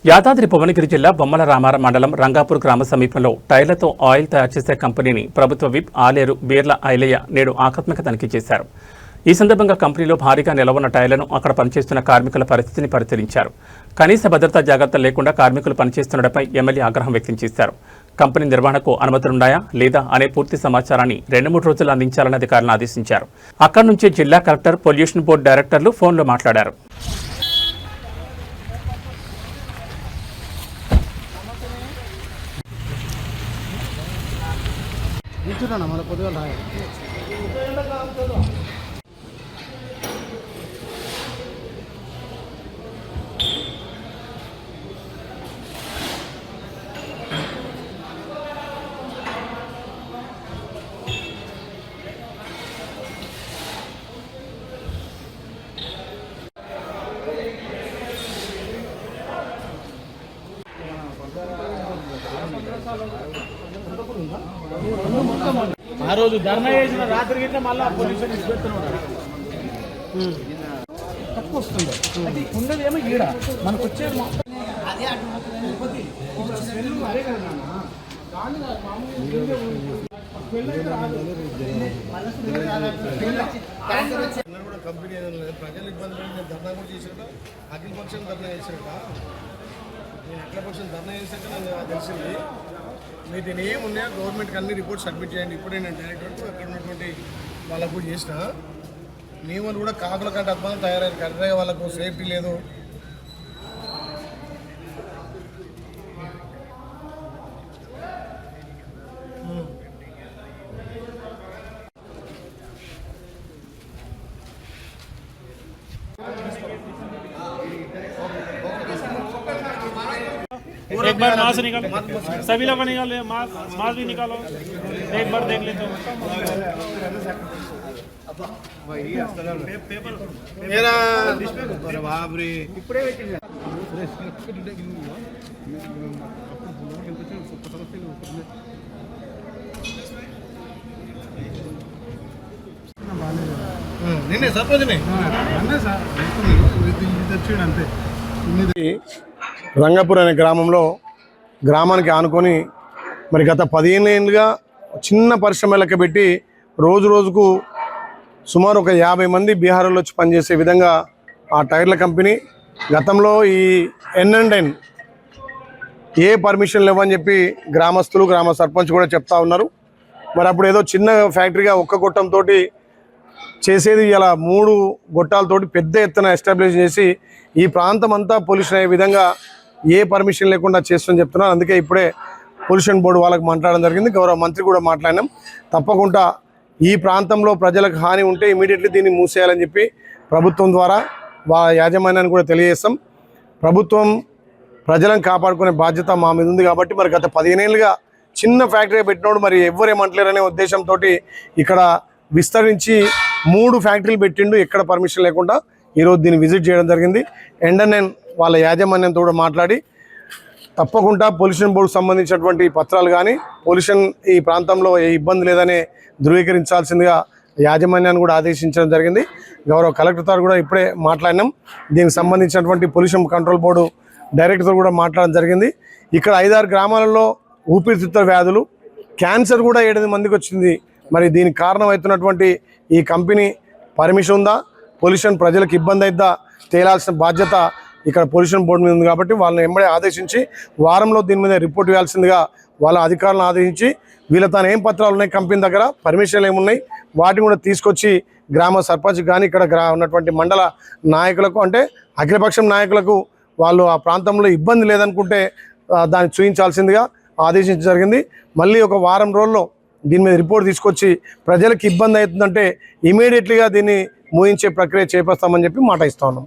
యాదాద్రి భువనగిరి జిల్లా బొమ్మల రామారం మండలం రంగాపూర్ గ్రామ సమీపంలో టైర్లతో ఆయిల్ తయారు చేసే కంపెనీని ప్రభుత్వ విప్ ఆలేరు బీర్ల ఐలయ్య నేడు ఆకస్మిక తనిఖీ చేశారు. ఈ సందర్భంగా కంపెనీలో భారీగా నిలవన్న టైర్లను అక్కడ పనిచేస్తున్న కార్మికుల పరిస్థితిని పరిశీలించారు. కనీస భద్రతా జాగ్రత్తలు లేకుండా కార్మికులు పనిచేస్తుండటంపై ఎమ్మెల్యే ఆగ్రహం వ్యక్తం చేశారు. కంపెనీ నిర్వహణకు అనుమతులున్నాయా లేదా అనే పూర్తి సమాచారాన్ని 2-3 రోజులు అందించాలని అధికారులను ఆదేశించారు. అక్కడి నుంచే జిల్లా కలెక్టర్, పొల్యూషన్ బోర్డు డైరెక్టర్లు ఫోన్లో మాట్లాడారు. మన పొద్దుగా ఆ రోజు ధర్నా చేసిన రాత్రి గిట్ల మళ్ళీ పొల్యూషన్ ఇచ్చిపెడుతున్నాడు. తక్కువ వస్తుంది అది ఉన్నది ఏమో ఈడ మనకు వచ్చేది కంపెనీ ప్రజలు ఇబ్బంది పడి నేను ధర్నా కూడా చేసాక అఖిల పక్షం ధర్నా చేసాక నేను అఖిల పక్షం ధర్నా చేశాక నాకు తెలిసింది మీరు దీని ఏమున్నాయో గవర్నమెంట్కి అన్ని రిపోర్ట్స్ సబ్మిట్ చేయండి. ఇప్పుడే నేను డైరెక్టర్ అక్కడ ఉన్నటువంటి వాళ్ళకు కూడా చేసిన నియమాలు కూడా కాకుల కంటే అద్భుతం తయారయ్యారు. కరెక్ట్గా వాళ్ళకు సేఫ్టీ లేదు. एक बार मास्क निकालो, सभी लोग निकालो, मास्क भी निकालो, एक बार देख लेते నిన్నే సర్పంచ్ని అంతే. రంగాపూర్ అనే గ్రామంలో గ్రామానికి ఆనుకొని మరి గత 15 ఏళ్ళుగా చిన్న పరిశ్రమ లెక్క పెట్టి రోజు రోజుకు సుమారు ఒక 50 మంది బీహార్లో వచ్చి పనిచేసే విధంగా ఆ టైర్ల కంపెనీ గతంలో ఈ N&N ఏ పర్మిషన్ లేవని చెప్పి గ్రామస్తులు గ్రామ సర్పంచ్ కూడా చెప్తా ఉన్నారు. మరి అప్పుడు ఏదో చిన్న ఫ్యాక్టరీగా ఒక్క గొట్టంతో చేసేది ఇలా 3 గొట్టాలతోటి పెద్ద ఎత్తున ఎస్టాబ్లిష్ చేసి ఈ ప్రాంతం అంతా పొల్యూషన్ అయ్యే విధంగా ఏ పర్మిషన్ లేకుండా చేస్తుందని చెప్తున్నారు. అందుకే ఇప్పుడే పొల్యూషన్ బోర్డు వాళ్ళకి మాట్లాడడం జరిగింది. గౌరవ మంత్రి కూడా మాట్లాడినాం. తప్పకుండా ఈ ప్రాంతంలో ప్రజలకు హాని ఉంటే ఇమీడియట్లీ దీన్ని మూసేయాలని చెప్పి ప్రభుత్వం ద్వారా యాజమాన్యాన్ని కూడా తెలియజేస్తాం. ప్రభుత్వం ప్రజలను కాపాడుకునే బాధ్యత మా మీద ఉంది కాబట్టి మరి గత 15 ఏళ్ళుగా చిన్న ఫ్యాక్టరీ పెట్టినోడు మరి ఎవ్వరేమంటలేరనే ఉద్దేశంతో ఇక్కడ విస్తరించి 3 ఫ్యాక్టరీలు పెట్టిండు ఎక్కడ పర్మిషన్ లేకుండా. ఈరోజు దీన్ని విజిట్ చేయడం జరిగింది. N&N వాళ్ళ యాజమాన్యంతో కూడా మాట్లాడి తప్పకుండా పొల్యూషన్ బోర్డుకు సంబంధించినటువంటి పత్రాలు కానీ పొల్యూషన్ ఈ ప్రాంతంలో ఏ ఇబ్బంది లేదనే ధృవీకరించాల్సిందిగా యాజమాన్యాన్ని కూడా ఆదేశించడం జరిగింది. గౌరవ కలెక్టర్ గారు కూడా ఇప్పుడే మాట్లాడినాం. దీనికి సంబంధించినటువంటి పొల్యూషన్ కంట్రోల్ బోర్డు డైరెక్టర్ కూడా మాట్లాడడం జరిగింది. ఇక్కడ 5-6 గ్రామాలలో ఊపిరితిత్తుల వ్యాధులు, క్యాన్సర్ కూడా 8 మందికి వచ్చింది. మరి దీనికి కారణం అవుతున్నటువంటి ఈ కంపెనీ పర్మిషన్ ఉందా, పొల్యూషన్ ప్రజలకు ఇబ్బంది అయిద్దా తేలాల్సిన బాధ్యత ఇక్కడ పొల్యూషన్ బోర్డు మీద ఉంది. కాబట్టి వాళ్ళని ఎంబడే ఆదేశించి వారంలో దీని మీద రిపోర్ట్ ఇవ్వాల్సిందిగా వాళ్ళ అధికారులను ఆదేశించి వీళ్ళ తాను ఏం పత్రాలు ఉన్నాయి, కంపెనీ దగ్గర పర్మిషన్లు ఏమున్నాయి వాటిని కూడా తీసుకొచ్చి గ్రామ సర్పంచ్ కానీ ఇక్కడ ఉన్నటువంటి మండల నాయకులకు అంటే అఖిలపక్షం నాయకులకు వాళ్ళు ఆ ప్రాంతంలో ఇబ్బంది లేదనుకుంటే దాన్ని చూపించాల్సిందిగా ఆదేశించడం జరిగింది. మళ్ళీ ఒక వారం రోజుల్లో దీని మీద రిపోర్ట్ తీసుకొచ్చి ప్రజలకు ఇబ్బంది అవుతుందంటే ఇమీడియట్లీగా దీన్ని మూయించే ప్రక్రియ చేపస్తామని చెప్పి మాట ఇస్తా ఉన్నాం.